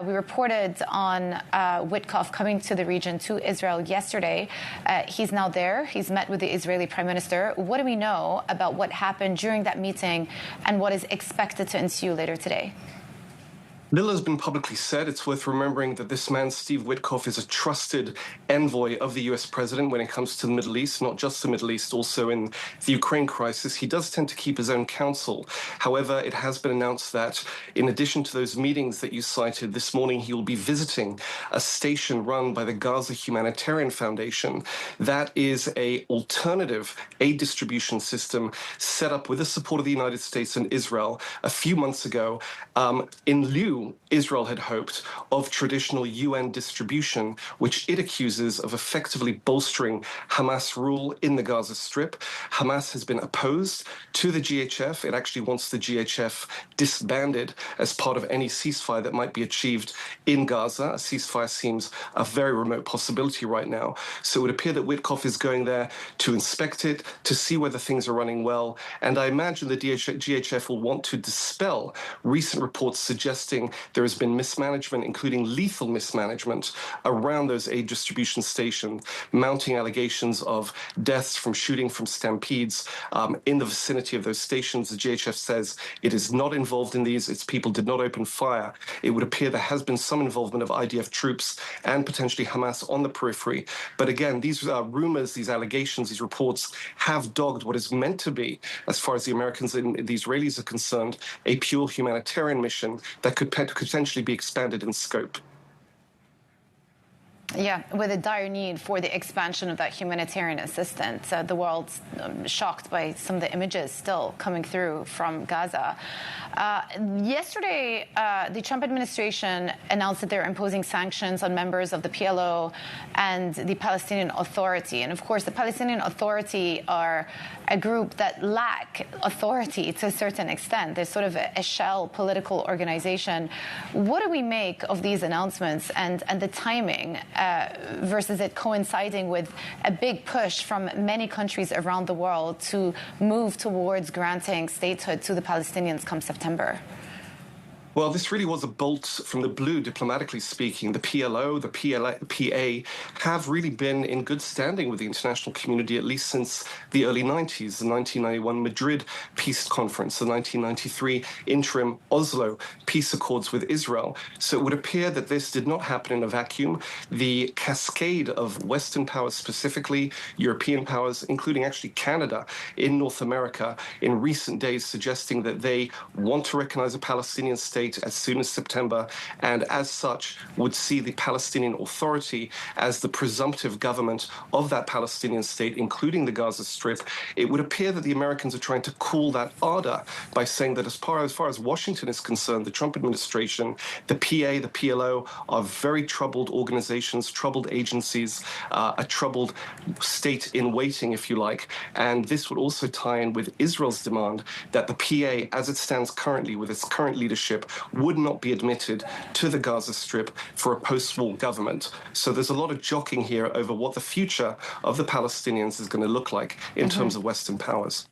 We reported on Witkoff coming to the region, to Israel yesterday. He's now there. He's met with the Israeli Prime Minister. What do we know about what happened during that meeting and what is expected to ensue later today? Little has been publicly said. It's worth remembering that this man, Steve Witkoff, is a trusted envoy of the U.S. president when it comes to the Middle East, not just the Middle East, also in the Ukraine crisis. He does tend to keep his own counsel. However, it has been announced that in addition to those meetings that you cited this morning, he will be visiting a station run by the Gaza Humanitarian Foundation. That is an alternative aid distribution system set up with the support of the United States and Israel a few months ago in lieu, Israel had hoped, of traditional UN distribution, which it accuses of effectively bolstering Hamas rule in the Gaza Strip. Hamas has been opposed to the GHF. It actually wants the GHF disbanded as part of any ceasefire that might be achieved in Gaza. A ceasefire seems a very remote possibility right now. So it would appear that Witkoff is going there to inspect it, to see whether things are running well. And I imagine the GHF will want to dispel recent reports suggesting there has been mismanagement, including lethal mismanagement, around those aid distribution stations, mounting allegations of deaths from shooting from stampedes in the vicinity of those stations. The GHF says it is not involved in these. Its people did not open fire. It would appear there has been some involvement of IDF troops and potentially Hamas on the periphery. But again, these rumors, these allegations, these reports have dogged what is meant to be, as far as the Americans and the Israelis are concerned, a pure humanitarian mission that could potentially be expanded in scope. Yeah, with a dire need for the expansion of that humanitarian assistance. The world's shocked by some of the images still coming through from Gaza. Yesterday, the Trump administration announced that they're imposing sanctions on members of the PLO and the Palestinian Authority. And of course, the Palestinian Authority are a group that lack authority to a certain extent. They're sort of a shell political organization. What do we make of these announcements and the timing versus it coinciding with a big push from many countries around the world to move towards granting statehood to the Palestinians come September? Well, this really was a bolt from the blue, diplomatically speaking. The PLO, the PA have really been in good standing with the international community, at least since the early 90s, the 1991 Madrid Peace Conference, the 1993 interim Oslo peace accords with Israel. So it would appear that this did not happen in a vacuum. The cascade of Western powers, specifically European powers, including actually Canada in North America, in recent days suggesting that they want to recognize a Palestinian state as soon as September, and as such would see the Palestinian Authority as the presumptive government of that Palestinian state, including the Gaza Strip. It would appear that the Americans are trying to cool that ardor by saying that as far as Washington is concerned, the Trump administration, the PA, the PLO are very troubled organizations, troubled agencies, a troubled state in waiting, if you like. And this would also tie in with Israel's demand that the PA, as it stands currently with its current leadership, would not be admitted to the Gaza Strip for a post-war government. So there's a lot of jockeying here over what the future of the Palestinians is going to look like in terms of Western powers.